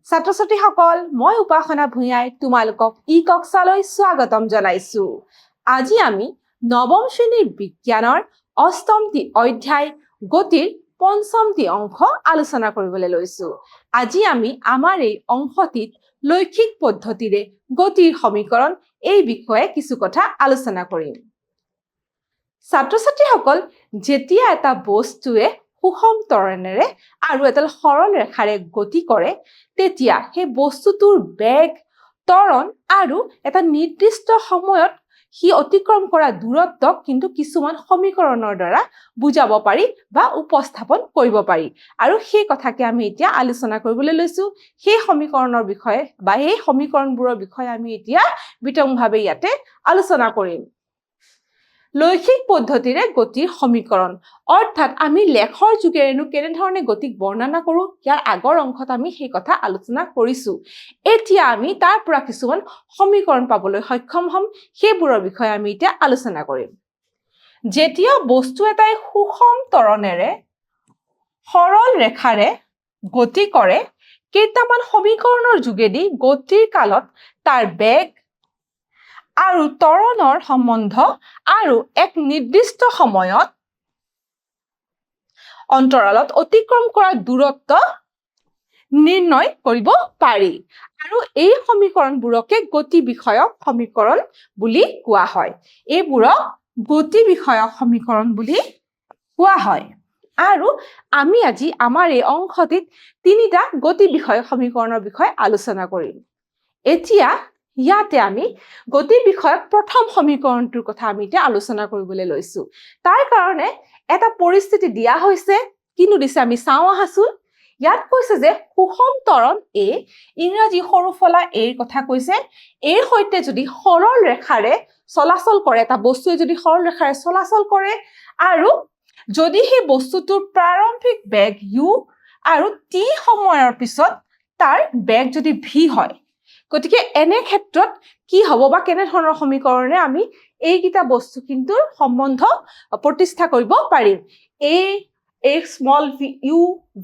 ছাত্ৰ-ছাত্ৰীসকল মই উপাসনা ভূঞাই তোমালোকক ই কক্ষালৈ স্বাগতম জনাইছো। আজি আমি নৱম শ্ৰেণীৰ বিজ্ঞানৰ অষ্টমটি অধ্যায় গতিৰ পঞ্চমটি অংশ আলোচনা কৰিবলৈ লৈছো। আজি আমি আমাৰ এই অংশটিত লৈখিক পদ্ধতিৰে গতিৰ সমীকৰণ এই বিষয়ে কিছু কথা আলোচনা কৰিম। ছাত্ৰ-ছাত্ৰীসকল যেতিয়া এটা বস্তুৱে সুষম ত্বৰণেৰে আৰু এডাল সৰল ৰেখাৰে গতি কৰে তেতিয়া সেই বস্তুটোৰ বেগ ত্বৰণ আৰু এটা নিৰ্দিষ্ট সময়ত সি অতিক্ৰম কৰা দূৰত্বক কিন্তু কিছুমান সমীকৰণৰ দ্বাৰা বুজাব পাৰি বা উপস্থাপন কৰিব পাৰি আৰু সেই কথাকে আমি এতিয়া আলোচনা কৰিবলৈ লৈছো। সেই সমীকৰণৰ বিষয়ে বা এই সমীকৰণবোৰৰ বিষয়ে আমি এতিয়া বিতংভাৱে ইয়াতে আলোচনা কৰিম। লৈখিক পদ্ধতিৰে গতিৰ সমীকৰণ অৰ্থাৎ আমি লেখৰ যোগেৰেনো কেনেধৰণে গতিক বৰ্ণনা কৰো ইয়াৰ আগৰ অংশত আমি সেই কথা আলোচনা কৰিছো। এতিয়া আমি তাৰ পৰা কিছুমান সমীকৰণ পাবলৈ সক্ষম হ'ম, সেইবোৰৰ বিষয়ে আমি এতিয়া আলোচনা কৰিম। যেতিয়া বস্তু এটাই সুষম ত্বৰণেৰে সৰল ৰেখাৰে গতি কৰে কেইটামান সমীকৰণৰ যোগেদি গতিৰ কালত তাৰ বেগ আৰু ত্বৰণৰ সম্বন্ধ আৰু এক নিৰ্দিষ্ট সময়ত অন্তৰালত অতিক্ৰম কৰা দূৰত্ব নিৰ্ণয় কৰিব পাৰি আৰু এই সমীকৰণবোৰকে গতি বিষয়ক সমীকৰণ বুলি কোৱা হয়। এইবোৰক গতি বিষয়ক সমীকৰণ বুলি কোৱা হয় আৰু আমি আজি আমাৰ এই অংশটিত তিনিটা গতি বিষয়ক সমীকৰণৰ বিষয়ে আলোচনা কৰিম। এতিয়া ইয়াতে আমি গতি বিষয়ক প্ৰথম সমীকৰণটোৰ কথা আমি এতিয়া আলোচনা কৰিবলৈ লৈছো। তাৰ কাৰণে এটা পৰিস্থিতি দিয়া হৈছে, কিনো দিছে আমি চাওঁ আহাচোন। ইয়াত কৈছে যে সুষম ত্বৰণ এ, ইংৰাজী সৰু ফলা এৰ কথা কৈছে, এৰ সৈতে যদি সৰল ৰেখাৰে চলাচল কৰে, এটা বস্তুৱে যদি সৰল ৰেখাৰে চলাচল কৰে আৰু যদি সেই বস্তুটোৰ প্ৰাৰম্ভিক বেগ u আৰু t সময়ৰ পিছত তাৰ বেগ যদি v হয়, গতিকে এনে ক্ষেত্ৰত কি হ'ব বা কেনে ধৰণৰ সমীকৰণে আমি এইকেইটা বস্তু কিন্তু সম্বন্ধ প্ৰতিষ্ঠা কৰিব পাৰিম। a small v, u,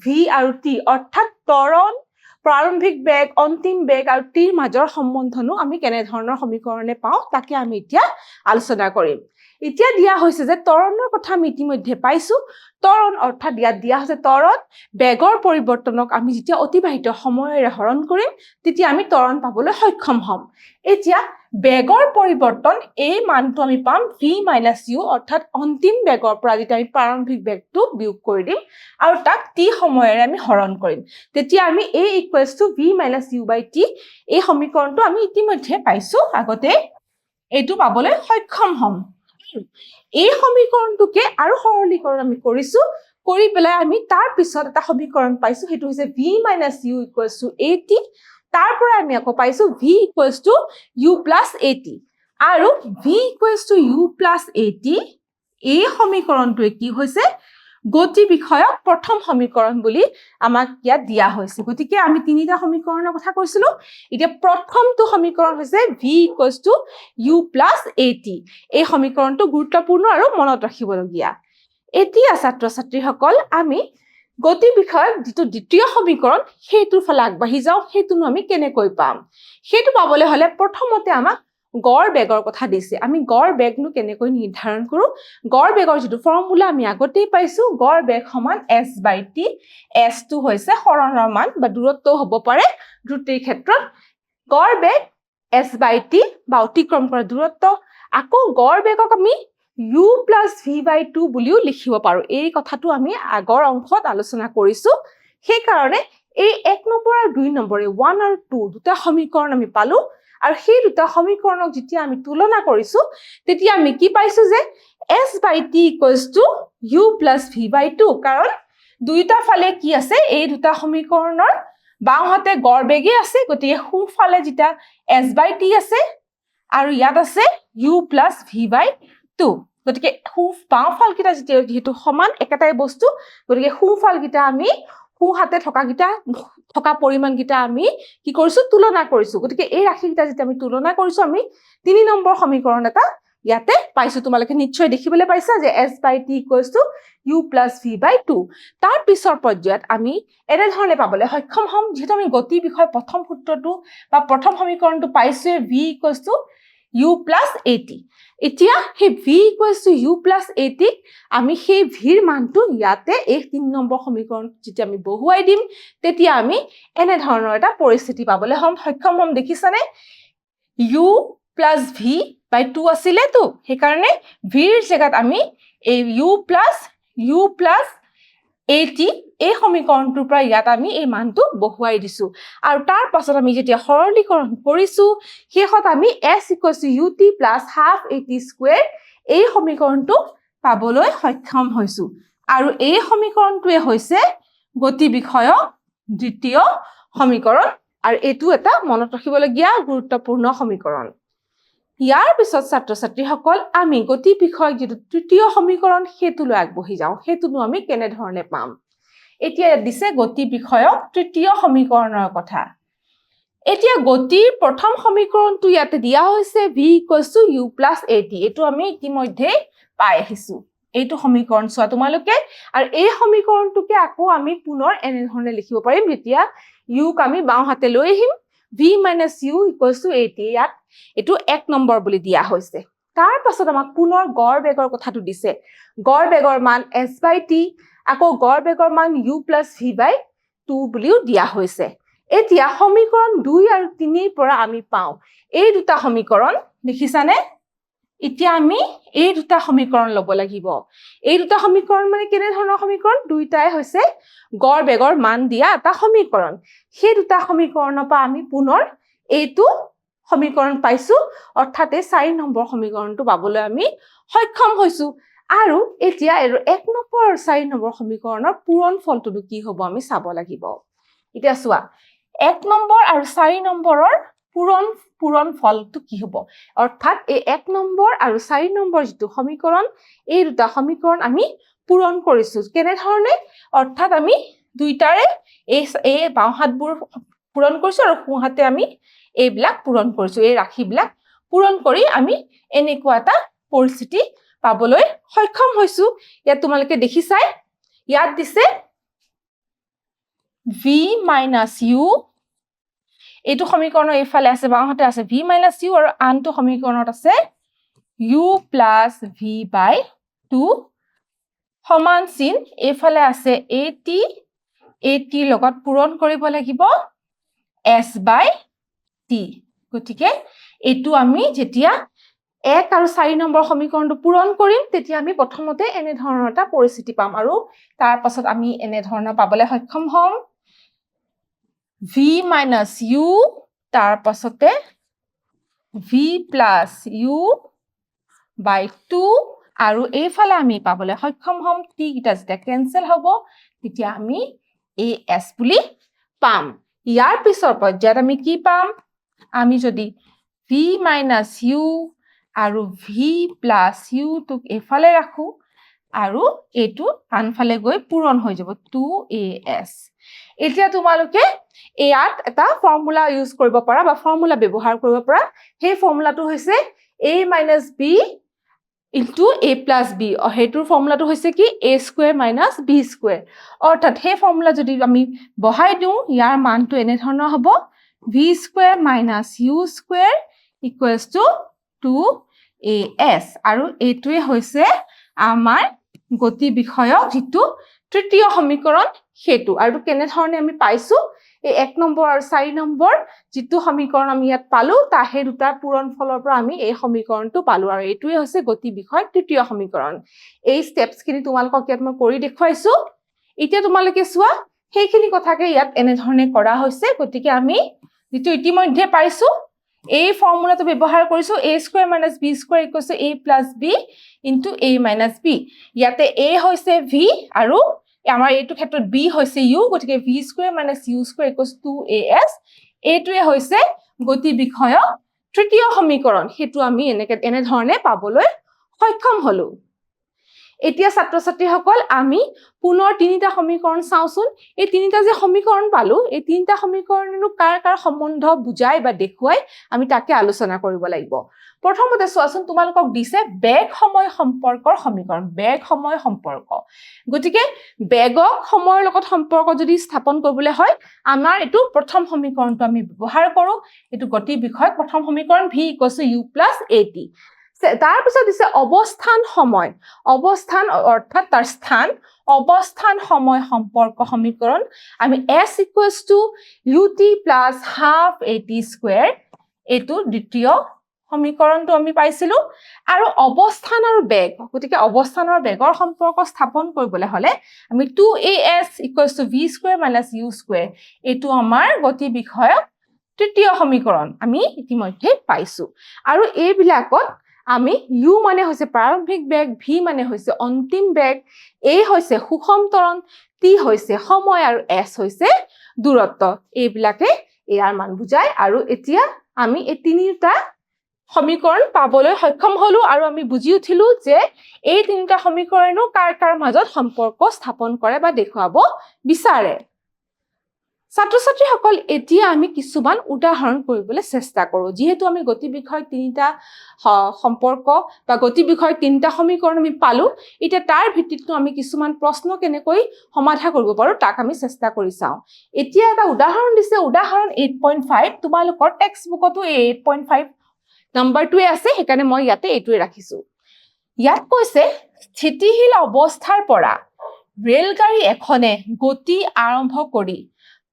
v আৰু t অৰ্থাৎ ত্বৰণ, প্ৰাৰম্ভিক বেগ, অন্তিম বেগ আৰু টিৰ মাজৰ সম্বন্ধনো আমি কেনে ধৰণৰ সমীকৰণে পাওঁ তাকে আমি এতিয়া আলোচনা কৰিম। এতিয়া দিয়া হৈছে যে ত্বৰণৰ কথা আমি ইতিমধ্যে পাইছো। ত্বৰণ অৰ্থাৎ ইয়াত দিয়া হৈছে ত্বৰণ বেগৰ পৰিৱৰ্তনক আমি যেতিয়া অতিবাহিত সময়েৰে হৰণ কৰিম তেতিয়া আমি ত্বৰণ পাবলৈ সক্ষম হ'ম। এতিয়া বেগৰ পৰিৱৰ্তন এই মানটো আমি পাম v - u অৰ্থাৎ অন্তিম বেগৰ পৰা যেতিয়া আমি প্ৰাৰম্ভিক বেগটো বিয়োগ কৰি দিম আৰু তাক t সময়েৰে আমি হৰণ কৰিম, তেতিয়া আমি a = v - u/t এই সমীকৰণটো আমি ইতিমধ্যে পাইছো, আগতে এইটো পাবলৈ সক্ষম হ'ম। এই সমীকৰণটোকে আৰু সৰলীকৰণ আমি কৰিছো, কৰি পেলাই আমি তাৰ পিছত এটা সমীকৰণ পাইছো, সেইটো হৈছে v - u = at। তাৰ পৰা আমি আকৌ পাইছো v = u + at আৰু v = u + at এই সমীকৰণটোৱে কি হৈছে গতি বিষয়ক প্ৰথম সমীকৰণ বুলি আমাক ইয়াত দিয়া হৈছে। গতিকে আমি তিনিটা সমীকৰণৰ কথা কৈছিলো, এতিয়া প্ৰথমটো সমীকৰণ হৈছে v = u + at। এই সমীকৰণটো গুৰুত্বপূৰ্ণ আৰু মনত ৰাখিবলগীয়া। এতিয়া ছাত্ৰ-ছাত্ৰীসকল আমি গতি বিষয়ক যিটো দ্বিতীয় সমীকৰণ সেইটোৰ ফালে আগবাঢ়ি যাওঁ। সেইটোনো আমি কেনেকৈ পাম? সেইটো পাবলৈ হলে প্ৰথমতে আমাক গড় বেগৰ কথা দিছে। আমি গড় বেগনো কেনেকৈ নিৰ্ধাৰণ কৰো? গড় বেগৰ যিটো ফৰ্মুলা আমি আগতেই পাইছো, গড় বেগ সমান s/t। s টো হৈছে সৰণৰ মান বা দূৰত্বও হ'ব পাৰে দ্ৰুতিৰ ক্ষেত্ৰত। গড় বেগ s/t বা অতিক্ৰম কৰা দূৰত্ব। আকৌ গড় বেগক আমি u + v/2 বুলিও লিখিব পাৰো। এই কথাটো আমি আগৰ অংশত আলোচনা কৰিছো। সেইকাৰণে এই 1 নম্বৰ আৰু 2 নম্বৰে 1 আৰু 2 দুটা সমীকৰণ আমি পালো আৰু সেই দুটা সমীকৰণক যেতিয়া আমি তুলনা কৰিছো তেতিয়া আমি কি পাইছো যে s/t = u + v/2, কাৰণ দুইটা ফালে কি আছে, এই দুটা সমীকৰণৰ বাওঁহাতে গড় বেগে আছে, গতিকে সোঁফালে যেতিয়া s/t আছে আৰু ইয়াত আছে u + v/2, গতিকে বাওঁফালকেইটা যিহেতু সমান একেটাই বস্তু, গতিকে সোঁফালকেইটা আমি সোঁহাতে থকা পৰিমাণকেইটা আমি কি কৰিছো তুলনা কৰিছো। গতিকে এই ৰাশিকেইটা যেতিয়া আমি তুলনা কৰিছো আমি 3 নম্বৰ সমীকৰণ এটা ইয়াতে পাইছো। তোমালোকে নিশ্চয় দেখিবলৈ পাইছা যে s/t = u plus v by 2 তাৰ পিছৰ পৰ্যায়ত আমি এনে ধৰণে পাবলৈ সক্ষম হ'ম যেহেতু আমি গতি বিষয় প্ৰথম সূত্ৰটো বা প্ৰথম সমীকৰণটো পাইছো v equals to u plus at এতিয়া হে v equals to u plus at আমি হে v ৰ মানটো ইয়াতে এই 3 নম্বৰ সমীকৰণ যেতিয়া আমি বহুৱাই দিম তেতিয়া আমি এনে ধৰণৰ এটা পৰিস্থিতি পাবলৈ সক্ষম হ'ম দেখিছানে u plus v by 2 আছিলে তো সেই কাৰণে v ৰ জায়গাত আমি এই u plus at এই সমীকৰণটোৰ পৰা ইয়াত আমি এই মানটো বহুৱাই দিছো আৰু তাৰ পাছত আমি যেতিয়া সৰলীকৰণ কৰিছো শেষত আমি s equals to ut plus half at square এই সমীকৰণটো পাবলৈ সক্ষম হৈছো আৰু এই সমীকৰণটোৱে হৈছে গতি বিষয়ক দ্বিতীয় সমীকৰণ আৰু এটো এটা মনত ৰাখিবলগীয়া গুৰুত্বপূৰ্ণ সমীকৰণ ইয়াৰ পিছত ছাত্ৰ-ছাত্ৰীসকল আমি গতি বিষয়ক যেটো তৃতীয় সমীকৰণ হেতু লৈ আগবঢ়ি যাওঁ হেতুনো আমি কেনে ধৰণে পাম এতিয়া দিছে গতি বিষয়ক তৃতীয় সমীকৰণৰ কথা এতিয়া গতিৰ প্ৰথম সমীকৰণটো ইয়াতে দিয়া হৈছে v equals to u plus at এটো আমি ইতিমধ্যে পাই আহিছো এইটো সমীকৰণ চোৱা তোমালোকে আৰু এই সমীকৰণটোকে আকৌ আমি পুনৰ এনে ধৰণে লিখিব পাৰিম যেতিয়া u ক আমি বাওঁ হাতে লৈ আহিম v minus u equals to at ইয়াত এটো 1 নম্বৰ বুলি দিয়া হৈছে তাৰ পাছত আমাক পুনৰ গড় বেগৰ কথাটো দিছে গড় বেগৰ মান s by t আকৌ গড় বেগৰ মান u plus v by 2 বুলিও দিয়া হৈছে এতিয়া সমীকৰণ 2 আৰু 3 ৰ পৰা আমি পাও এই দুটা সমীকৰণ দেখিছানে এতিয়া আমি এই দুটা সমীকৰণ লব লাগিব এই দুটা সমীকৰণ মানে কেনে ধৰণৰ সমীকৰণ দুইটাই হৈছে গড় বেগৰ মান দিয়া এটা সমীকৰণ সেই দুটা সমীকৰণৰ পৰা আমি পুনৰ এইটো সমীকৰণ পাইছো অৰ্থাৎ 4 নম্বৰ সমীকৰণটো পাবলৈ আমি সক্ষম হৈছো আৰু এতিয়া এৰ 1 নম্বৰ আৰু 4 নম্বৰ সমীকৰণৰ পূৰণ ফলটো কি হ'ব আমি চাব লাগিব এতিয়া চোৱা 1 নম্বৰ আৰু 4 নম্বৰৰ পূৰণ ফলটো কি হ'ব অৰ্থাৎ এই 1 নম্বৰ আৰু 4 নম্বৰ যেটো সমীকৰণ এই দুটা সমীকৰণ আমি পূৰণ কৰিছো কেনে ধৰণে অৰ্থাৎ আমি দুইটাৰে এই বাওহাতবোৰ পূৰণ কৰিছো আৰু সোঁহাতে আমি এইবিলাক পূৰণ কৰিছো এই ৰাশিবিলাক পূৰণ কৰি আমি এনেকুৱা এটা পৰিস্থিতি পাবলৈ সক্ষম হৈছো ইয়াত তোমালোকে দেখিছাই ইয়াত দিছে v minus u এইটো সমীকৰণৰ এইফালে আছে বাওঁহাতে আছে v minus u আৰু আনটো সমীকৰণত আছে u plus v by 2 সমান চিন এইফালে আছে at লগত পূৰণ কৰিব লাগিব s by t গতিকে এটো আমি যেতিয়া 1 আৰু 4 নম্বৰ সমীকৰণটো পূৰণ কৰিম তেতিয়া আমি প্ৰথমতে এনে ধৰণৰ এটা পৰিস্থিতি পাম আৰু তাৰ পাছত আমি এনে ধৰণৰ পাবলৈ সক্ষম হ'ম v minus u তাৰ পাছতে v plus u by 2 আৰু এইফালে আমি পাবলৈ সক্ষম হ'ম t কিটা যেতিয়া কেনসেল হ'ব তেতিয়া আমি as বুলি পাম ইয়াৰ পিছৰ পৰ্যায়ত আমি কি পাম আমি যদি v minus u আৰু v plus u টোক এফালে ৰাখো আৰু এটো আনফালে গৈ পূৰণ হৈ যাব 2as এতিয়া তোমালোকে ইয়াত এটা ফৰ্মুলা ইউজ কৰিব পাৰা বা ফৰ্মুলা ব্যৱহাৰ কৰিব পাৰা সেই ফৰ্মুলাটো হৈছে a minus b into a plus b হেতুৰ ফৰ্মুলাটো হৈছে কি a square minus b square অৰ্থাৎ সেই ফৰ্মুলা যদি আমি বহাই দিও ইয়াৰ মানটো এনে ধৰণৰ হ'ব v square minus u square equals to 2as আৰু এইটোৱে হৈছে আমাৰ গতি বিষয়ক যেটো তৃতীয় সমীকৰণ হেতু আৰু কেনে ধৰণে আমি পাইছো এই 1 নম্বৰ আৰু 4 নম্বৰ যেটো সমীকৰণ আমি ইয়াত পালো তা হে দুটা পূৰণ ফলৰ পৰা আমি এই সমীকৰণটো পালো আৰু এইটোৱে হৈছে গতি বিষয়ক তৃতীয় সমীকৰণ এই স্টেপছ খিনি তোমালোকক ইয়াত মই কৰি দেখুৱাইছো এতিয়া তোমালোকে চোৱা সেইখিনি কথাকে ইয়াত এনে ধৰণে কৰা হৈছে গতিকে আমি যেটো ইতিমধ্যে পাইছো এই ফৰ্মুলাটো ব্যৱহাৰ কৰিছো a square minus b square equals to a plus b into a minus b ইয়াতে a হৈছে v আৰু আমাৰ এইটো ক্ষেত্ৰত b হৈছে u গতিকে v square minus u square equals to 2as এইটোৱে হৈছে গতি বিষয়ক তৃতীয় সমীকৰণ হেতু আমি এনে ধৰণে পাবলৈ সক্ষম হলো এতিয়া ছাত্ৰ ছাত্ৰীসকল আমি পুনৰ তিনিটা সমীকৰণ চাওঁচোন এই তিনিটা যে সমীকৰণ পালো এই তিনিটা সমীকৰণনো কাৰ কাৰ সম্বন্ধ বুজাই বা দেখুৱাই আমি তাকে আলোচনা কৰিব লাগিব প্ৰথমতে চোৱাচোন তোমালোকক দিছে বেগ সময় সম্পৰ্কৰ সমীকৰণ বেগ সময় সম্পৰ্ক গতিকে বেগক সময়ৰ লগত সম্পৰ্ক যদি স্থাপন কৰিবলৈ হয় আমাৰ এটো প্ৰথম সমীকৰণটো আমি ব্যৱহাৰ কৰো এটো গতি বিষয়ক প্ৰথম সমীকৰণ v = u + at তাৰ পিছত দিছে অৱস্থান সময় অৱস্থান অৰ্থাৎ তাৰ স্থান অৱস্থান সময় সম্পৰ্ক সমীকৰণ আমি s = ut + half at² এটো দ্বিতীয় সমীকৰণটো আমি পাইছিলো আৰু অৱস্থান আৰু বেগ গতিকে অৱস্থান আৰু বেগৰ সম্পৰ্ক স্থাপন কৰিবলৈ হলে আমি 2as = v² - u² এটো আমাৰ গতি বিষয়ক তৃতীয় সমীকৰণ আমি ইতিমধ্যে পাইছো আৰু এইবিলাকত আমি u মানে হৈছে প্ৰাৰম্ভিক বেগ v মানে হৈছে অন্তিম বেগ a হৈছে সুষম ত্বৰণ t হৈছে সময় আৰু s হৈছে দূৰত্ব এইবিলাকে ইয়াৰ মান বুজায় আৰু এতিয়া আমি এই তিনিটা সমীকৰণ পাবলৈ সক্ষম হলো আৰু আমি বুজি উঠিলো যে এই তিনিটা সমীকৰণো কাৰ কাৰ মাজত সম্পৰ্ক স্থাপন কৰে বা দেখুৱাব বিচাৰে ছাত্ৰ ছাত্ৰীসকল এতিয়া আমি কিছুমান উদাহৰণ কৰিবলৈ চেষ্টা কৰো যেহেতু আমি গতি বিষয়ক তিনিটা সম্পৰ্ক বা গতি বিষয়ক তিনিটা সমীকৰণ আমি পালো এতিয়া তাৰ ভিত্তিত আমি কিছুমান প্ৰশ্ন কেনেকৈ সমাধান কৰিব পাৰো তাক আমি চেষ্টা কৰি চাও এতিয়া এটা উদাহৰণ দিছে উদাহৰণ 8.5 তোমালোকৰ টেক্সট বুকতো 8.5 নম্বৰটোৱে আছে সেইকাৰণে মই ইয়াতে এইটোৱে ৰাখিছো ইয়াত কৈছে স্থিতিশীল অৱস্থাৰ পৰা ৰেলগাড়ী এখনে গতি আৰম্ভ কৰি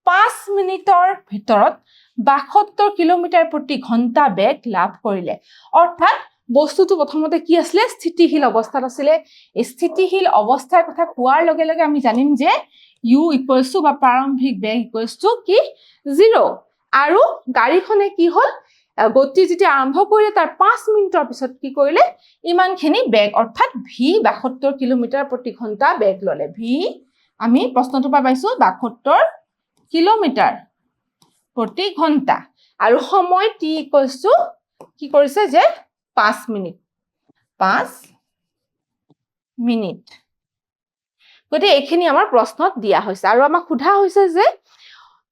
5 মিনিটৰ ভিতৰত 72 কিলোমিটাৰ প্ৰতি ঘণ্টা বেগ লাভ কৰিলে অৰ্থাৎ বস্তুটো প্ৰথমতে কি আছিল স্থিতিশীল অৱস্থাত আছিল এই স্থিতিশীল অৱস্থাৰ কথা কোৱাৰ লগে লগে আমি জানিম যে u = বা প্ৰাৰম্ভিক বেগ = কি 0 আৰু গাড়ীখনে কি হল গতি যেতিয়া আৰম্ভ কৰিলে তাৰ 5 মিনিটৰ পিছত কি কৰিলে ইমানখিনি বেগ অৰ্থাৎ v 72 কিলোমিটাৰ প্ৰতি ঘণ্টা বেগ ললে v আমি প্ৰশ্নটো পাইছো 72 কিলোমিটাৰ প্ৰতি ঘণ্টা আৰু সময় t = কি কৰিছে যে 5 মিনিট গতি এইখিনি আমাৰ প্ৰশ্নত দিয়া হৈছে আৰু আমাক সোধা হৈছে যে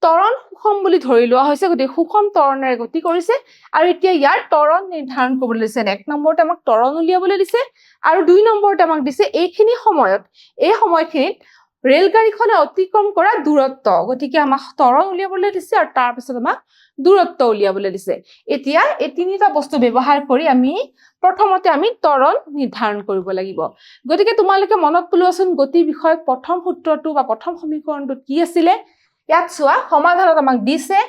ত্বৰণ সুষম বুলি ধৰি লোৱা হৈছে গতি সুষম ত্বৰণেৰে গতি কৰিছে আৰু এতিয়া ইয়াৰ ত্বৰণ নিৰ্ধাৰণ কৰিবলৈ দিছে এক নম্বৰতে আমাক ত্বৰণ উলিয়াবলৈ দিছে আৰু দুই নম্বৰতে আমাক দিছে এইখিনি সময়ত এই সময়খিনিত ৰেলগাড়ীখনে অতিক্ৰম কৰা দূৰত্ব গতিকে আমাক ত্বৰণ উলিয়াবলৈ দিছে আৰু তাৰ পিছত আমাক দূৰত্ব উলিয়াবলৈ দিছে এতিয়া এই তিনিটা বস্তু ব্যৱহাৰ কৰি আমি প্ৰথমতে আমি ত্বৰণ নিৰ্ধাৰণ কৰিব লাগিব গতিকে তোমালোকে মনত পেলোৱাচোন গতি বিষয়ক প্ৰথম সূত্ৰটো বা প্ৰথম সমীকৰণটো কি আছিল ইয়াত চোৱা সমাধানত আমাক দিছে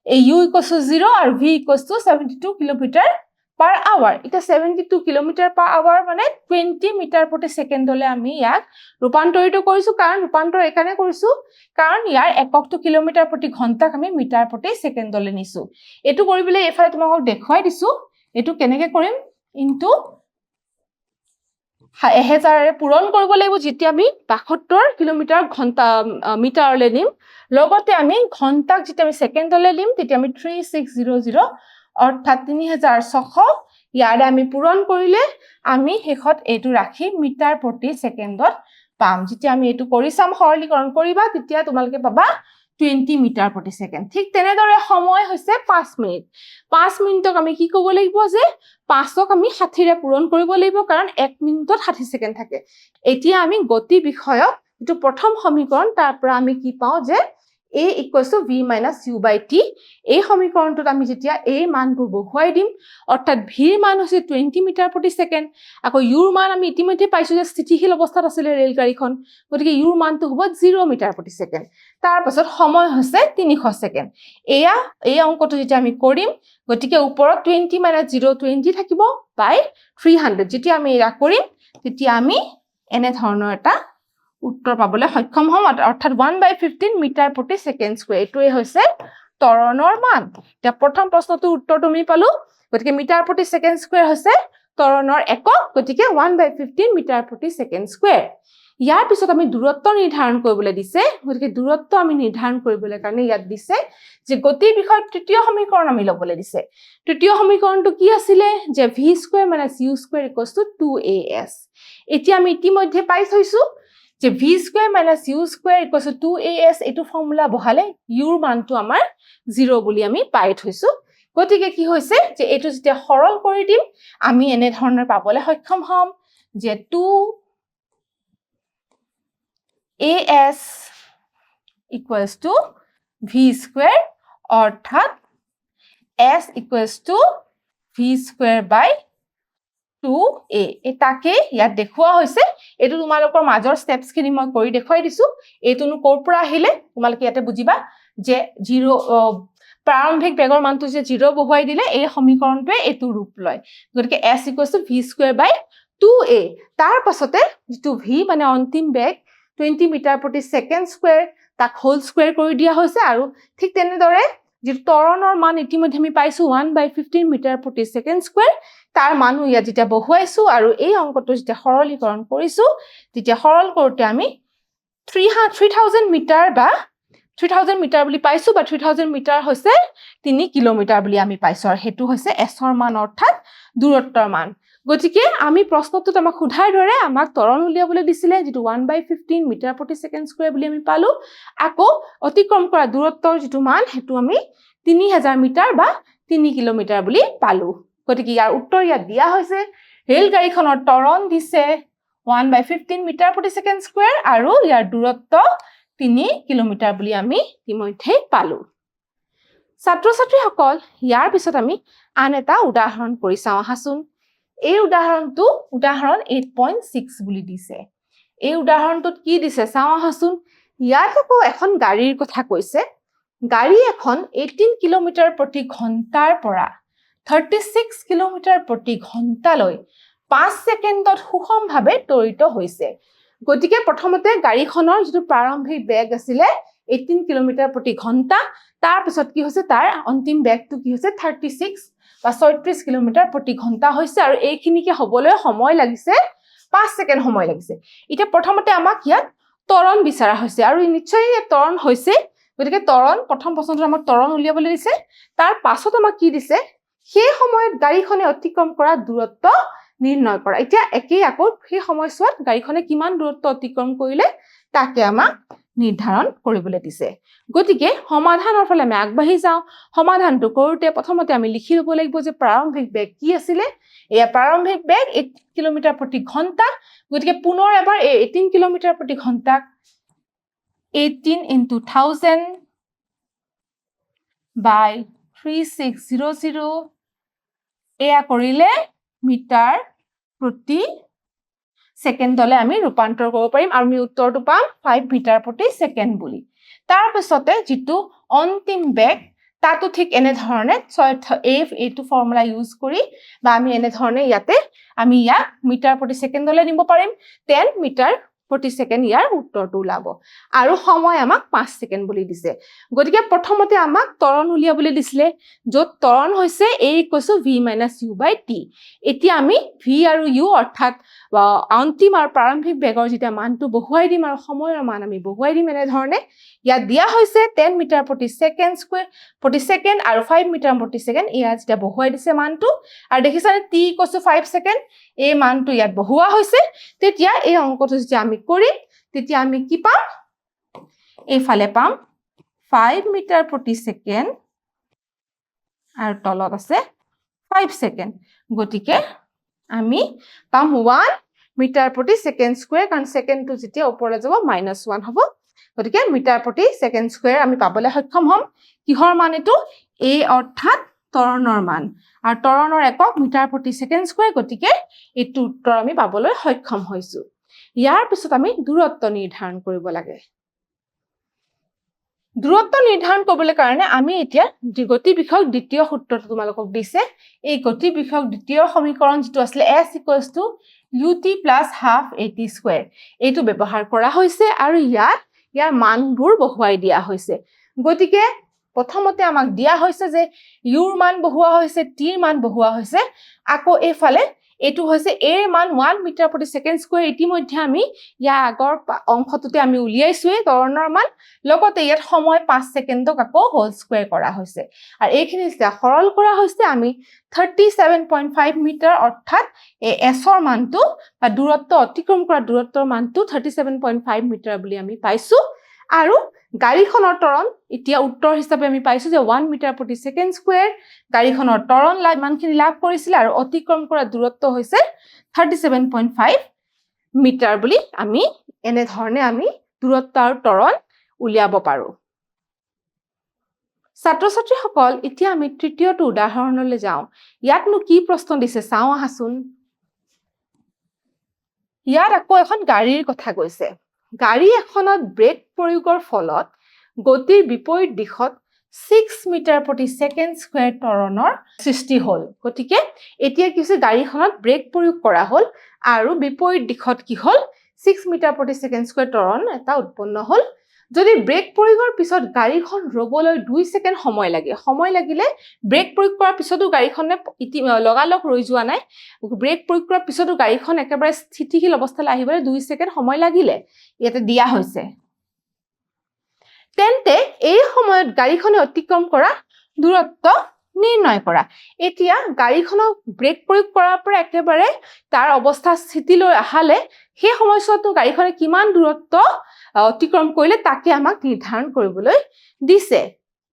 এই u = 0 আৰু v = 72 কিলোমিটাৰ/আৱাৰ এটা 72 কিলোমিটাৰ/আৱাৰ মানে 20 মিটাৰ প্ৰতি ছেকেণ্ডলৈ আমি ইয়াক ৰূপান্তৰিত কৰিছো কাৰণ ৰূপান্তৰ একানে কৰিছো কাৰণ ইয়াৰ এককটো কিলোমিটাৰ প্ৰতি ঘণ্টাক আমি মিটাৰ প্ৰতি ছেকেণ্ডলৈ নিছো এটো কৰিবলৈ এফালে তোমাক দেখুৱাই দিছো এটো কেনেকৈ কৰিম ইনটু 1000ৰে পূৰণ কৰিব লাগিব যেতিয়া আমি 72 কিলোমিটাৰ ঘণ্টা মিটাৰলৈ নিম লগতে আমি ঘণ্টাক যেতিয়া আমি ছেকেণ্ডলৈ নিম তেতিয়া আমি 3600 অৰ্থাৎ 3600 ইয়াৰে আমি পূৰণ কৰিলে আমি শেষত এটো ৰাখি মিটাৰ প্ৰতি ছেকেণ্ডত পাম যেতিয়া আমি এটো কৰি চাম সৰলীকৰণ কৰিবা তেতিয়া তোমালোকে পাবা 20 মিটাৰ প্ৰতি ছেকেণ্ড ঠিক তেনেদৰে সময় হৈছে 5 মিনিট 5 মিনিটক আমি কি ক'ব লাগিব যে 5ক আমি 60ৰে পূৰণ কৰিব লাগিব কাৰণ 1 মিনিটত 60 ছেকেণ্ড থাকে এতিয়া আমি গতি বিষয়ক এটো প্ৰথম সমীকৰণ তাৰ পৰা আমি কি পাও যে a = v - u/t এই সমীকৰণটোত আমি যেতিয়া a মানবোৰ বহুৱাই দিম অৰ্থাৎ v ৰ মান হৈছে 20 মিটাৰ প্ৰতি ছেকেণ্ড আকৌ u ৰ মান আমি ইতিমধ্যে পাইছো যে স্থিতিশীল অৱস্থাত আছিল ৰেলগাড়ীখন গতিকে u ৰ মানটো হ'ব 0 মিটাৰ প্ৰতি ছেকেণ্ড তাৰ পাছত সময় হৈছে 300 ছেকেণ্ড এই অংকটো যেতিয়া আমি কৰিম গতিকে ওপৰত 20 - 0 20 থাকিব বাই 300 যেতিয়া আমি এৰা কৰিম তেতিয়া আমি এনে ধৰণৰ এটা উত্তৰ পাবলৈ সক্ষম হ'ম অৰ্থাৎ 1/15 মিটাৰ প্ৰতি ছেকেণ্ড স্কয়াৰ এটোৱে হৈছে ত্বৰণৰ মান এতিয়া প্ৰথম প্ৰশ্নটো উত্তৰ তুমি পালো গতিকে মিটাৰ প্ৰতি ছেকেণ্ড স্কয়াৰ হৈছে ত্বৰণৰ একক গতিকে 1/15 মিটাৰ প্ৰতি ছেকেণ্ড স্কয়াৰ ইয়াৰ পিছত আমি দূৰত্ব নিৰ্ধাৰণ কৰিবলৈ দিছে গতিকে দূৰত্ব আমি নিৰ্ধাৰণ কৰিবলৈ কাৰণে ইয়াত দিছে যে গতি বিষয়ক তৃতীয় সমীকৰণ আমি লবলৈ দিছে তৃতীয় সমীকৰণটো কি আছিল যে v² - u² = 2as এতিয়া আমি ইতিমধ্যে পাই থৈছো যে v square minus u square equals to 2as এটো ফৰ্মুলা বহালে u ৰ মানটো আমাৰ 0 বুলি আমি পাই থৈছো গতিকে কি হৈছে যে এটো যেতিয়া সৰল কৰি দিম আমি এনে ধৰণৰ পাবলৈ সক্ষম হম যে 2as equals to v square অৰ্থাৎ s equals to v square by 2a এটাকে ইয়াত দেখুৱা হৈছে এটো তোমালোকৰ মাজৰ স্টেপস খিনি মই কৰি দেখুৱাই দিছো এটোনো কৰ পৰা আহিলে তোমালোকে ইয়াতে বুজিবা যে 0 প্ৰাৰম্ভিক বেগৰ মানটো যে 0 বহুৱাই দিলে এই সমীকৰণটোৱে এটো ৰূপ লয় গতিকে s equals to v square by 2a তাৰ পাছতে যেটো v মানে অন্তিম বেগ 20 মিটাৰ প্ৰতি সেকেন্ড স্কয়াৰ তাক হোল স্কয়াৰ কৰি দিয়া হৈছে আৰু ঠিক তেনেদৰে যে ত্বৰণৰ মান ইতিমধ্যে আমি পাইছো 1/15 মিটাৰ প্ৰতি সেকেন্ড স্কয়াৰ তাৰ মানও ইয়া যেটা বহুৱাইছো আৰু এই অংকটো যেটা সৰলীকৰণ কৰিছো তেতিয়া সৰল কৰোতে আমি 3000 মিটাৰ বা 3000 মিটাৰ বুলি পাইছো বা 3000 মিটাৰ হৈছে 3 কিলোমিটাৰ বুলি আমি পাইছো আৰু হেতু হৈছে s ৰ মান অৰ্থাৎ দূৰত্বৰ মান গতিকে আমি প্ৰশ্নটোত আমাক খুধাৰ দৰে আমাক ত্বৰণ উলিয়াবলৈ দিছিলে যেটো 1/15 মিটাৰ প্ৰতি সেকেন্ড স্কয়াৰ বুলি আমি পালো আকৌ অতিক্ৰম কৰা দূৰত্বৰ যেটো মান হেতু আমি 3000 মিটাৰ বা 3 কিলোমিটাৰ বুলি পালো গতিকে ইয়াৰ উত্তৰ ইয়াত দিয়া হৈছে ৰেল গাড়ীখনৰ ত্বৰণ দিছে 1/15 মিটাৰ প্ৰতি সেকেন্ড স্কয়াৰ আৰু ইয়াৰ দূৰত্ব 3 কিলোমিটাৰ বুলি আমি ইতিমধ্যে পালো ছাত্ৰ ছাত্ৰীসকল ইয়াৰ পিছত আমি আন এটা উদাহৰণ কৰি চাও আহাচোন এই উদাহৰণটো উদাহৰণ 8.6 বুলি দিছে এই উদাহৰণটোত কি দিছে চাও আহাচোন ইয়াত আকৌ এখন গাড়ীৰ কথা কৈছে গাড়ী এখন 18 কিলোমিটাৰ প্ৰতি ঘণ্টাৰ পৰা 36 কিলোমিটাৰ প্ৰতি ঘণ্টালৈ 5 সেকেন্ডত সুষমভাৱে ত্বৰিত হৈছে গতিকে প্ৰথমতে গাড়ীখনৰ যেটো প্ৰাৰম্ভিক বেগ আছিল 18 কিলোমিটাৰ প্ৰতি ঘণ্টা তাৰ পিছত কি হৈছে তাৰ অন্তিম বেগটো কি হৈছে 36 বা 36 কিলোমিটাৰ প্ৰতি ঘণ্টা হৈছে আৰু এইখিনিকে হবলৈ সময় লাগিছে 5 সেকেন্ড সময় লাগিছে এটা প্ৰথমতে আমাক ইয়াত ত্বৰণ বিচাৰা হৈছে আৰু নিশ্চয় এই ত্বৰণ হৈছে গতিকে ত্বৰণ প্ৰথম প্ৰশ্নটো আমাক ত্বৰণ উলিয়াবলৈ দিছে তাৰ পাছত আমাক কি দিছে সেই সময়ত গাড়ীখনে অতিক্ৰম কৰা দূৰত্ব নিৰ্ণয় কৰা এতিয়া একেই আকৌ সেই সময়ছোৱাত গাড়ীখনে কিমান দূৰত্ব অতিক্ৰম কৰিলে তাকে আমাক নিৰ্ধাৰণ কৰিবলৈ দিছে গতিকে সমাধানৰ ফলে আমি আগবাঢ়ি যাও সমাধানটো কৰোতে প্ৰথমতে আমি লিখি ল'ব লাগিব যে প্ৰাৰম্ভিক বেগ কি আছিল এয়া প্ৰাৰম্ভিক বেগ 8 কিলোমিটাৰ প্ৰতি ঘণ্টা গতিকে পুনৰ এবাৰ 18 কিলোমিটাৰ প্ৰতি ঘণ্টাক 18 into 1000 by 3600 এয়া কৰিলে মিটাৰ প্ৰতি সেকেন্ডলে আমি ৰূপান্তৰ কৰিব পাৰিম আৰু আমি উত্তৰটো পাম 5 মিটাৰ প্ৰতি সেকেন্ড বুলি তাৰ পিছতে যেটো অন্তিম বেগ তাতো ঠিক এনে ধৰণে এইটো ফৰ্মুলা ইউজ কৰি বা আমি এনে ধৰণে ইয়াতে আমি ইয়াক মিটাৰ প্ৰতি সেকেন্ডলে নিব পাৰিম 10 মিটাৰ প্ৰতি সেকেন্ড ইয়াৰ উত্তৰটো ওলাব আৰু সময় আমাক 5 সেকেন্ড বুলি দিছে গতিকে প্ৰথমতে আমাক ত্বৰণ উলিয়াবলৈ দিছিলে যত ত্বৰণ হৈছে a = v - u/t এতিয়া আমি v আৰু u অৰ্থাৎ অন্তিম আৰু প্ৰাৰম্ভিক বেগৰ যেটা মানটো বহুৱাই দিম আৰু সময়ৰ মান আমি বহুৱাই দিম এনে ধৰণে ইয়াত দিয়া হৈছে 10 মিটাৰ প্ৰতি সেকেন্ড স্কয়াৰ প্ৰতি সেকেন্ড আৰু 5 মিটাৰ প্ৰতি সেকেন্ড ইয়াত যেটা বহুৱাই দিছে মানটো আৰু দেখিছানে t = 5 সেকেন্ড এই মানটো ইয়াত বহুৱা হৈছে তেতিয়া এই অংকটো যে আমি কৰিম তেতিয়া আমি কি পাম এইফালে পাম 5 মিটাৰ প্ৰতি সেকেন্ড আৰু তলত আছে 5 সেকেন্ড গতিকে আমি পাম 1 মিটাৰ প্ৰতি সেকেন্ড স্কয়াৰ কাৰণ সেকেন্ডটো যেতিয়া ওপৰলৈ যাব -1 হ'ব গতিকে মিটাৰ প্ৰতি সেকেন্ড স্কয়াৰ আমি পাবলৈ সক্ষম হম কিহৰ মান এটো a অৰ্থাৎ ত্বৰণৰ মান আৰু ত্বৰণৰ একক মিটাৰ প্ৰতি সেকেন্ড স্কয়াৰ গতিকে এটো উত্তৰ আমি পাবলৈ সক্ষম হৈছো ইয়াৰ পিছত আমি দূৰত্ব নিৰ্ধাৰণ কৰিব লাগে দূৰত্ব নিৰ্ধাৰণ কৰিবলৈ কাৰণে আমি এতিয়া গতি বিষয়ক দ্বিতীয় সূত্ৰটো তোমালোকক দিছে এই গতি বিষয়ক দ্বিতীয় সমীকৰণ যেটো আছিল s = ut + half at square এইটো ব্যৱহাৰ কৰা হৈছে আৰু ইয়াৰ মানবোৰ বহুৱাই দিয়া হৈছে গতিকে প্ৰথমতে আমাক দিয়া হৈছে যে u ৰ মান বহুৱা হৈছে t ৰ মান বহুৱা হৈছে আকৌ এইফালে এইটো হৈছে a ৰ মান 1 মিটাৰ প্ৰতি ছেকেণ্ড স্কয়াৰ ইতিমধ্যে আমি ইয়াৰ আগৰ অংশটোতে আমি উলিয়াইছোৱে ত্বৰণৰ মান লগতে ইয়াত সময় 5 ছেকেণ্ডক আকৌ হোল স্কয়াৰ কৰা হৈছে আৰু এইখিনি যেতিয়া সৰল কৰা হৈছে আমি 37.5 মিটাৰ অৰ্থাৎ s ৰ মানটো বা দূৰত্ব অতিক্ৰম কৰা দূৰত্বৰ মানটো 37.5 মিটাৰ বুলি আমি পাইছো আৰু গাড়ীখনৰ ত্বৰণ এতিয়া উত্তৰ হিচাপে আমি পাইছো যে 1 মিটাৰ প্ৰতি ছেকেণ্ড স্কয়াৰ গাড়ীখনৰ ত্বৰণ ইমানখিনি লাভ কৰিছিল আৰু অতিক্ৰম কৰা দূৰত্ব হৈছে 37.5 মিটাৰ বুলি আমি এনে ধৰণে আমি দূৰত্ব আৰু ত্বৰণ উলিয়াব পাৰো ছাত্ৰ ছাত্ৰীসকল এতিয়া আমি তৃতীয়টো উদাহৰণলৈ যাওঁ ইয়াতনো কি প্ৰশ্ন দিছে চাওঁ আহাচোন ইয়াত আকৌ এখন গাড়ীৰ কথা কৈছে গাড়ী এখনত ব্ৰেক প্ৰয়োগৰ ফলত গতিৰ বিপৰীত দিশত 6 মিটাৰ প্ৰতি ছেকেণ্ড স্কয়াৰ ত্বৰণৰ সৃষ্টি হ'ল গতিকে এতিয়া কিছু গাড়ীখনত ব্ৰেক প্ৰয়োগ কৰা হ'ল আৰু বিপৰীত দিশত কি হ'ল 6 মিটাৰ প্ৰতি ছেকেণ্ড স্কয়াৰ ত্বৰণ এটা উৎপন্ন হ'ল যদি ব্ৰেক প্ৰয়োগৰ পিছত গাড়ীখন ৰবলৈ 2 ছেকেণ্ড সময় লাগিলে ব্ৰেক প্ৰয়োগ কৰাৰ পিছতো গাড়ীখনে লগালগ ৰৈ যোৱা নাই ব্ৰেক প্ৰয়োগ কৰাৰ পিছতো গাড়ীখন একেবাৰে স্থিতিশীল অৱস্থালৈ আহিবলৈ 2 ছেকেণ্ড সময় লাগিলে ইয়াতে দিয়া হৈছে তেন্তে এই সময়ত গাড়ীখনে অতিক্ৰম কৰা দূৰত্ব নিৰ্ণয় কৰা এতিয়া গাড়ীখনক ব্ৰেক প্ৰয়োগ কৰাৰ পৰা একেবাৰে তাৰ অৱস্থা স্থিতিলৈ আহালে সেই সময়ছোৱাত গাড়ীখনে কিমান দূৰত্ব অতিক্ৰম কৰিলে তাকে আমাক নিৰ্ধাৰণ কৰিবলৈ দিছে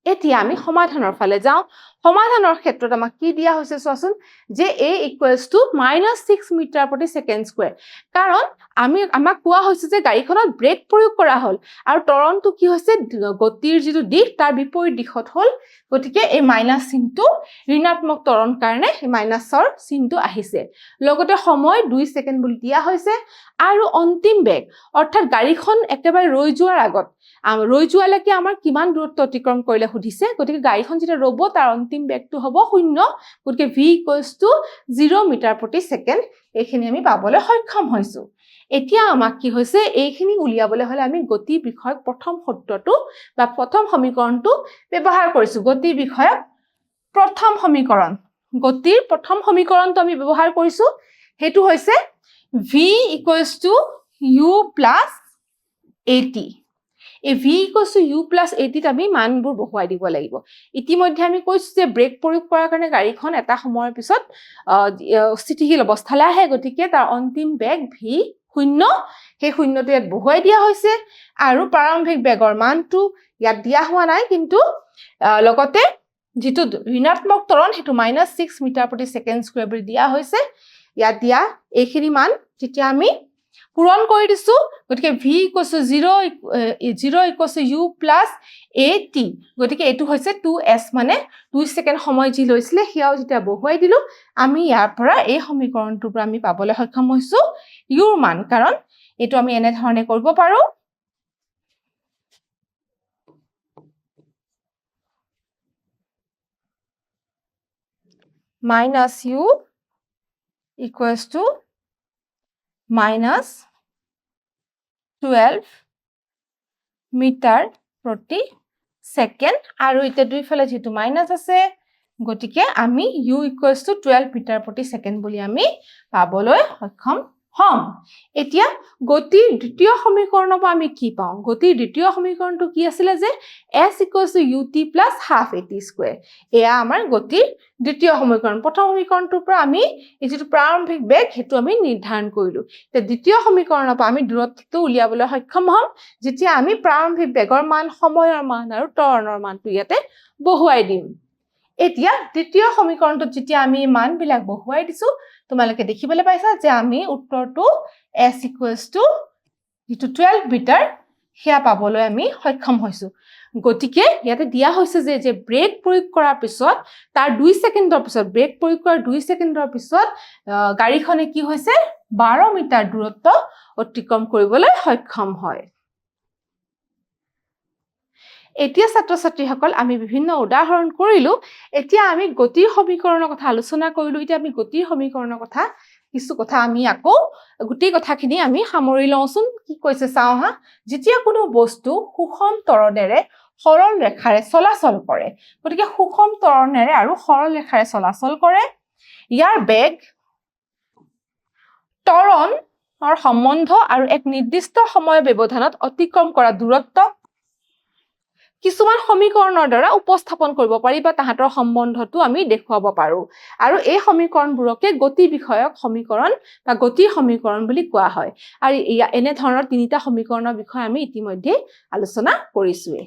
এতিয়া আমি সমাধানৰ ফালে যাওঁ সমাধানৰ ক্ষেত্ৰত আমাক কি দিয়া হৈছে চোৱাচোন যে a = -6 মিটাৰ প্ৰতি ছেকেণ্ড স্কয়াৰ কাৰণ আমাক কোৱা হৈছে যে গাড়ীখনত ব্ৰেক প্ৰয়োগ কৰা হ'ল আৰু ত্বৰণটো কি হৈছে গতিৰ যিটো দিশ তাৰ বিপৰীত দিশত হ'ল গতিকে এই মাইনাস চিহ্নটো ঋণাত্মক ত্বৰণ কাৰণে এই মাইনাসৰ চিহ্নটো আহিছে লগতে সময় 2 ছেকেণ্ড বুলি দিয়া হৈছে আৰু অন্তিম বেগ অৰ্থাৎ গাড়ীখন একেবাৰে ৰৈ যোৱাৰ আগত ৰৈ যোৱালৈকে আমাৰ কিমান দূৰত্ব অতিক্ৰম কৰিলে সুধিছে গতিকে গাড়ীখন যেতিয়া ৰব তাৰ অন্তিম বেগটো হ'ব 0 গতিকে v = 0 মিটাৰ প্ৰতি ছেকেণ্ড এইখিনি আমি পাবলৈ সক্ষম হৈছো এতিয়া আমাক কি হৈছে এইখিনি উলিয়াবলৈ হলে আমি গতি বিষয়ক প্ৰথম সূত্ৰটো বা প্ৰথম সমীকৰণটো ব্যৱহাৰ কৰিছো গতি বিষয়ক প্ৰথম সমীকৰণ গতিৰ প্ৰথম সমীকৰণটো আমি ব্যৱহাৰ কৰিছো হেতু হৈছে v = u + at এই v = u + at আমি মানবোৰ বহুৱাই দিব লাগিব ইতিমধ্যে আমি কৈছো যে ব্ৰেক প্ৰয়োগ কৰাৰ কাৰণে গাড়ীখন এটা সময়ৰ পিছত স্থিতিশীল অৱস্থালৈ আহে গতিকে তাৰ অন্তিম বেগ v 0 সেই শূন্যটো ইয়াত বহুৱাই দিয়া হৈছে আৰু প্ৰাৰম্ভিক বেগৰ মানটো ইয়াত দিয়া হোৱা নাই কিন্তু লগতে যেটো ঋণাত্মক ত্বৰণ হেতু -6 মিটাৰ প্ৰতি ছেকেণ্ড স্কয়াৰ বুলি দিয়া হৈছে ইয়াত দিয়া এইখিনি মান যেতিয়া আমি পূৰণ কৰি দিছো গতিকে v = 0 = u + at গতিকে এটো হৈছে 2s মানে 2 ছেকেণ্ড সময় যি লৈছিলে হিয়াও যেতিয়া বহুৱাই দিলো আমি ইয়াৰ পৰা এই সমীকৰণটোৰ পৰা আমি পাবলৈ সক্ষম হৈছো u ৰ মান কাৰণ এটো আমি এনে ধৰণে কৰিব পাৰো -u = -12 মিটাৰ প্ৰতি ছেকেণ্ড আৰু এটা দুইফালে যেটো মাইনাস আছে গতিকে আমি u = 12 মিটাৰ প্ৰতি ছেকেণ্ড বুলি আমি পাবলৈ সক্ষম হম এতিয়া গতিৰ দ্বিতীয় সমীকৰণৰ পৰা আমি কি পাওঁ গতিৰ দ্বিতীয় সমীকৰণটো কি আছিল যে s = ut + half at²। এয়া আমাৰ গতিৰ দ্বিতীয় সমীকৰণ প্ৰথম সমীকৰণটোৰ পৰা আমি এই যেটো প্ৰাৰম্ভিক বেগ হেতু আমি নিৰ্ধাৰণ কৰিলো তে দ্বিতীয় সমীকৰণৰ পৰা আমি দূৰত্বটো উলিয়াবলৈ সক্ষম হম যেতিয়া আমি প্ৰাৰম্ভিক বেগৰ মান সময়ৰ মান আৰু ত্বৰণৰ মানটো ইয়াতে বহুৱাই দিম এতিয়া দ্বিতীয় সমীকৰণটোত যেতিয়া আমি মানবিলাক বহুৱাই দিছো তোমালোকে দেখিবলৈ পাইছা যে আমি উত্তৰটো s = 12 মিটাৰ হেয়া পাবলৈ আমি সক্ষম হৈছো গতিকে ইয়াতে দিয়া হৈছে যে ব্ৰেক প্ৰয়োগ কৰাৰ পিছত তাৰ 2 ছেকেণ্ডৰ পিছত ব্ৰেক প্ৰয়োগ কৰাৰ 2 ছেকেণ্ডৰ পিছত গাড়ীখনে কি হৈছে 12 মিটাৰ দূৰত্ব অতিক্ৰম কৰিবলৈ সক্ষম হয় এতিয়া ছাত্ৰ ছাত্ৰীসকল আমি বিভিন্ন উদাহৰণ কৰিলো এতিয়া আমি গতিৰ সমীকৰণৰ কথা আলোচনা কৰিলো এতিয়া আমি গতিৰ সমীকৰণৰ কথা কিছু কথা আমি আকৌ গুটি কথাখিনি আমি সামৰি লওঁচোন কি কৈছে চাও হা যেতিয়া কোনো বস্তু সুষম ত্বৰণেৰে সৰল ৰেখাৰে চলাচল কৰে গতিকে সুষম ত্বৰণেৰে আৰু সৰল ৰেখাৰে চলাচল কৰে ইয়াৰ বেগ ত্বৰণৰ সম্বন্ধ আৰু এক নিৰ্দিষ্ট সময় ব্যৱধানত অতিক্ৰম কৰা দূৰত্ব কিছুমান সমীকৰণৰ দ্বাৰা উপস্থাপন কৰিব পাৰি বা তাহাঁতৰ সম্বন্ধটো আমি দেখুৱাব পাৰো আৰু এই সমীকৰণবোৰকে গতি বিষয়ক সমীকৰণ বা গতিৰ সমীকৰণ বুলি কোৱা হয় আৰু এনে ধৰণৰ তিনিটা সমীকৰণৰ বিষয়ে আমি ইতিমধ্যে আলোচনা কৰিছোৱে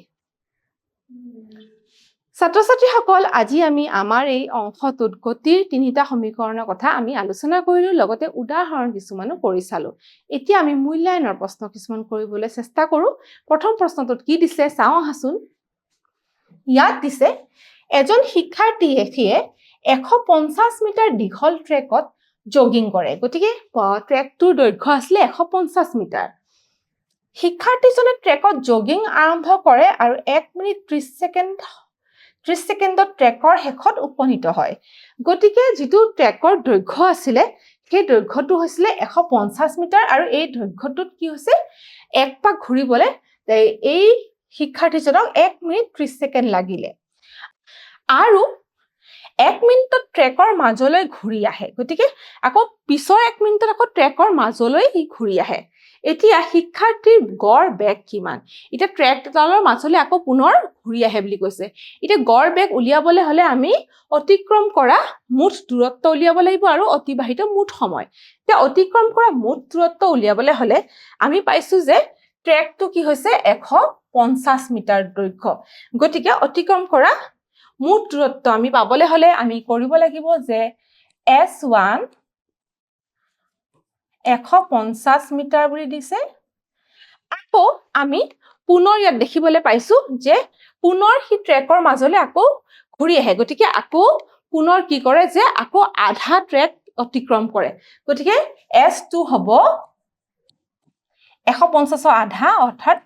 ছাত্ৰ-ছাত্ৰীসকল আজি আমি আমাৰ এই অংশটোত গতিৰ তিনিটা সমীকৰণৰ কথা আমি আলোচনা কৰিলো লগতে উদাহৰণ কিছুমানো কৰি চালো এতিয়া আমি মূল্যায়নৰ প্ৰশ্ন কিছুমান কৰিবলৈ চেষ্টা কৰো প্ৰথম প্ৰশ্নটোত কি দিছে চাও আহাচোন ইয়াত দিছে এজন শিক্ষাৰ্থীয়ে 150 মিটাৰ দীঘল ট্ৰেকত জগিং কৰে গতিকে ট্ৰেকটোৰ দৈৰ্ঘ্য আছিল 150 মিটাৰ শিক্ষাৰ্থীজনে ট্ৰেকত জগিং আৰম্ভ কৰে আৰু 1 মিনিট 30 সেকেন্ডত ট্ৰেকৰ শেষত উপনীত হয় গতিকে যেটো ট্ৰেকৰ দৈৰ্ঘ্য আছিল সেই দৈৰ্ঘ্যটো হৈছিল 150 মিটাৰ আৰু এই দৈৰ্ঘ্যটোত কি হৈছে এক পাক ঘূৰিবলৈ এই শিক্ষাৰ্থীজনক 1 মিনিট 30 সেকেন্ড লাগিলে আৰু 1 মিনিটত ট্ৰেকৰ মাজলৈ ঘূৰি আহে গতিকে আকৌ পিছৰ 1 মিনিটত আকৌ ট্ৰেকৰ মাজলৈ ই ঘূৰি আহে এতিয়া শিক্ষাৰ্থীৰ গড় বেগ কিমান এটা ট্ৰেকডালৰ মাজলৈ আকৌ পুনৰ ঘূৰি আহে বুলি কৈছে এটা গড় বেগ উলিয়াবলৈ হলে আমি অতিক্ৰম কৰা মুঠ দূৰত্ব উলিয়াব লাগিব আৰু অতিবাহিত মুঠ সময় এতিয়া অতিক্ৰম কৰা মুঠ দূৰত্ব উলিয়াবলৈ হলে আমি পাইছো যে ট্ৰেকটো কি হৈছে 150 মিটাৰ দৈৰ্ঘ্য গতিকে অতিক্ৰম কৰা মুঠ দূৰত্ব আমি পাবলৈ হলে আমি কৰিব লাগিব যে S1 150 মিটাৰ বুলি দিছে আকৌ আমি পুনৰ ইয়াত দেখিবলৈ পাইছো যে পুনৰ হি ট্ৰেকৰ মাজলৈ আকৌ ঘূৰি আহে গতিকে আকৌ পুনৰ কি কৰে যে আকৌ আধা ট্ৰেক অতিক্ৰম কৰে গতিকে S2 হ'ব 150 আধা অৰ্থাৎ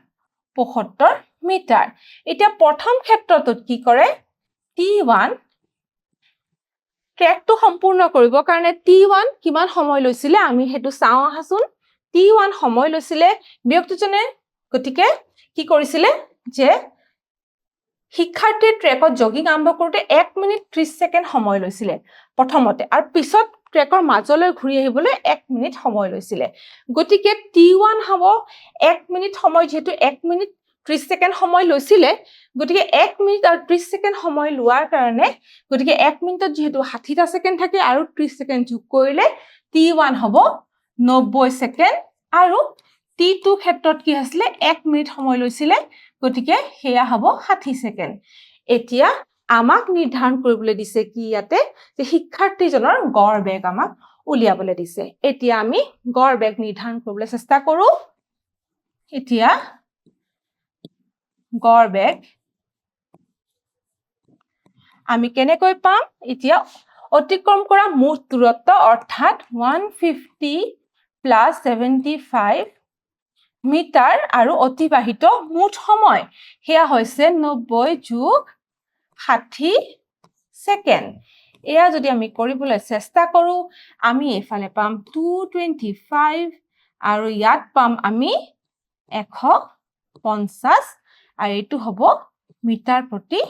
75 মিটাৰ এতিয়া প্ৰথম ক্ষেত্ৰটোত কি কৰে T1 ট্ৰেকটো সম্পূৰ্ণ কৰিব কাৰণে T1 কিমান সময় লৈছিলে আমি হেতু চাও আহাচোন T1 সময় লৈছিলে ব্যক্তিজনে গতিকে কি কৰিছিলে যে শিক্ষাৰ্থীৰ ট্ৰেকত জগিং আৰম্ভ কৰোতে 1 মিনিট 30 সেকেন্ড সময় লৈছিলে প্ৰথমতে আৰু পিছত ট্ৰেকৰ মাজলৈ ঘূৰি আহিবলৈ 1 মিনিট সময় লৈছিলে গতিকে T1 হ'ব 1 মিনিট সময় যেহেতু 1 মিনিট 30 সেকেন্ড সময় লৈছিলে গতিকে 1 মিনিট আৰু 30 সেকেন্ড সময় লোৱাৰ কাৰণে গতিকে 1 মিনিটত যেহেতু 60টা সেকেন্ড থাকে আৰু 30 সেকেন্ড যোগ কৰিলে T1 হ'ব 90 সেকেন্ড আৰু T2 ক্ষেত্ৰত কি আছিল 1 মিনিট সময় লৈছিলে গতিকে হেয়া হ'ব 60 সেকেন্ড এতিয়া আমাক নিৰ্ধাৰণ কৰিবলৈ দিছে কি ইয়াতে যে শিক্ষাৰ্থীজনৰ গড় বেগ আমাক উলিয়াবলৈ দিছে এতিয়া আমি গড় বেগ নিৰ্ধাৰণ কৰিবলৈ চেষ্টা কৰো এতিয়া গড় বেগ আমি কেনেকৈ পাম এতিয়া অতিক্ৰম কৰা মুঠ দূৰত্ব অৰ্থাৎ 150 প্লাস 75 মিটাৰ আৰু অতিবাহিত মুঠ সময় হেয়া হৈছে 90 যোগ 60 সেকেন্ড এয়া যদি আমি কৰিবলৈ চেষ্টা কৰো আমি এফালে পাম 225 আৰু ইয়াত পাম আমি 150 আৰু এটো হ'ব মিটাৰ প্ৰতি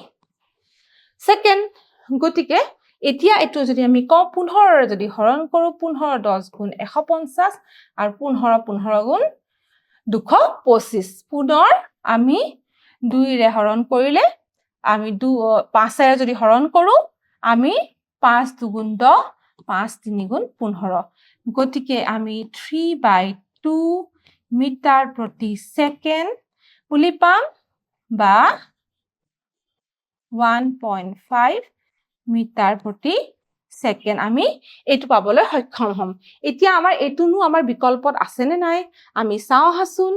সেকেন্ড গতিকে এতিয়া এটো যদি আমি ক 15 যদি হৰণ কৰো 15 10 গুণ 150 আৰু 15 15 গুণ 225 পুনৰ আমি 2 ৰে হৰণ কৰিলে আমি 5 ৰে যদি হৰণ কৰো আমি 5 দুগুণ 10 5 3 গুণ 15 গতিকে আমি 3/2 মিটাৰ প্ৰতি সেকেন্ড বুলি পাম বা 1.5 মিটাৰ প্ৰতি সেকেন্ড আমি এটো পাবলৈ সক্ষম হম এতিয়া আমাৰ এটুনো আমাৰ বিকল্পত আছে নে নাই আমি চাও হাসুন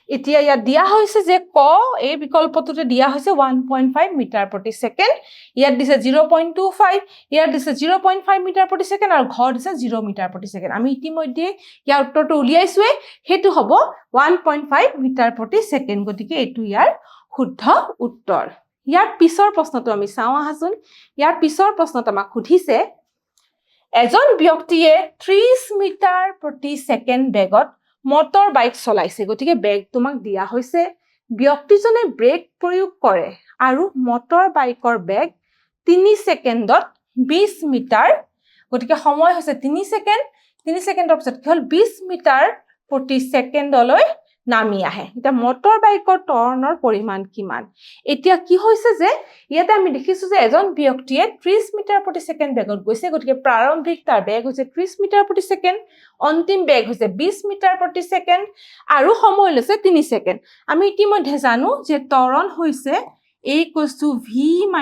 এতিয়া ইয়াত দিয়া হৈছে যে ক এই বিকল্পটোতে দিয়া হৈছে 1.5 মিটাৰ প্ৰতি সেকেন্ড ইয়াত দিছে 0.25 ইয়াত দিছে 0.5 মিটাৰ প্ৰতি সেকেন্ড আৰু ঘৰ দিছে 0 মিটাৰ প্ৰতি সেকেন্ড আমি ইতিমধ্যে ইয়াৰ উত্তৰটো উলিয়াইছোৱে হেতু হ'ব 1.5 মিটাৰ প্ৰতি সেকেন্ড গতিকে এটো ইয়াৰ শুদ্ধ উত্তৰ ইয়াৰ পিছৰ প্ৰশ্নটো আমি চাও আহাচোন ইয়াৰ পিছৰ প্ৰশ্নত আমাক সুধিছে এজন ব্যক্তিয়ে 30 মিটাৰ প্ৰতি সেকেন্ড বেগত মটৰ বাইক চলাইছে গতিকে বেগ তোমাক দিয়া হৈছে ব্যক্তিজনে ব্ৰেক প্ৰয়োগ কৰে আৰু মটৰ বাইকৰ বেগ 3 সেকেন্ডত 20 মিটাৰ গতিকে সময় হৈছে 3 ছেকেণ্ড 3 ছেকেণ্ডৰ পিছত কি হ'ল 20 মিটাৰ প্ৰতি ছেকেণ্ডলৈ নামি আহে এটা মটৰ বাইকৰ ত্বৰণৰ পৰিমাণ কিমান এতিয়া কি হৈছে যে ইয়াতে আমি দেখিছো যে এজন ব্যক্তিয়ে 30 মিটাৰ প্ৰতি ছেকেণ্ড বেগত গৈছে গতিকে প্ৰাৰম্ভিক তাৰ বেগ হৈছে 30 মিটাৰ প্ৰতি ছেকেণ্ড অন্তিম বেগ হৈছে 20 মিটাৰ প্ৰতি ছেকেণ্ড আৰু সময় লৈছে 3 ছেকেণ্ড আমি ইতিমধ্যে জানো যে ত্বৰণ হৈছে a = v -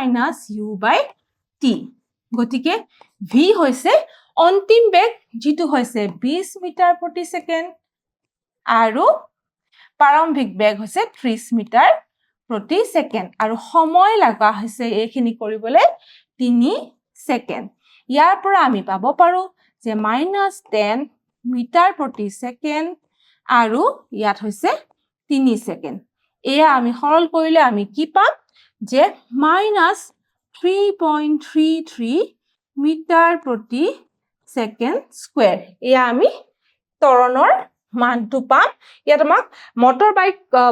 u/t গতিকে v হৈছে অন্তিম বেগ যেটো হৈছে 20 মিটাৰ প্ৰতি ছেকেণ্ড আৰু প্ৰাৰম্ভিক বেগ হৈছে 30 মিটাৰ প্ৰতি ছেকেণ্ড আৰু সময় লাগা হৈছে এইখিনি কৰিবলৈ 3 ছেকেণ্ড ইয়াৰ পৰা আমি পাব পাৰো যে -10 মিটাৰ প্ৰতি ছেকেণ্ড আৰু ইয়াত হৈছে 3 ছেকেণ্ড এয়া আমি সৰল কৰিলে আমি কি পাম যে -3.33 মিটাৰ প্ৰতি ছেকেণ্ড স্কয়াৰ এয়া আমি ত্বৰণৰ মানটো পাম ইয়াত আমাক মটৰ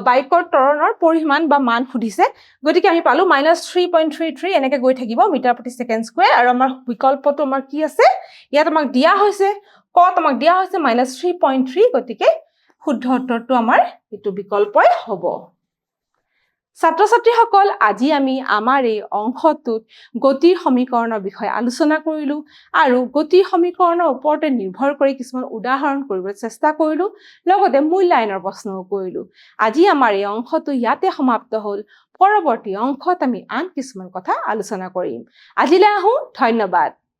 বাইকৰ ত্বৰণৰ পৰিমাণ বা মান সুধিছে গতিকে আমি পালো -3.33 এনেকৈ গৈ থাকিব মিটাৰ প্ৰতি ছেকেণ্ড স্কয়াৰ আৰু আমাৰ বিকল্পটো আমাৰ কি আছে ইয়াত আমাক দিয়া হৈছে কত আমাক দিয়া হৈছে -3.3 গতিকে শুদ্ধ উত্তৰটো আমাৰ এটো বিকল্পই হ'ব ছাত্ৰ-ছাত্ৰীসকল আজি আমি আমাৰ এই অংশটোত গতিৰ সমীকৰণৰ বিষয়ে আলোচনা কৰিলো আৰু গতিৰ সমীকৰণৰ ওপৰতে নিৰ্ভৰ কৰি কিছুমান উদাহৰণ কৰিবলৈ চেষ্টা কৰিলো লগতে মূল্যায়নৰ প্ৰশ্নও কৰিলো আজি আমাৰ এই অংশটো ইয়াতে সমাপ্ত হ'ল পৰৱৰ্তী অংশত আমি আন কিছুমান কথা আলোচনা কৰিম আজিলৈ আহো ধন্যবাদ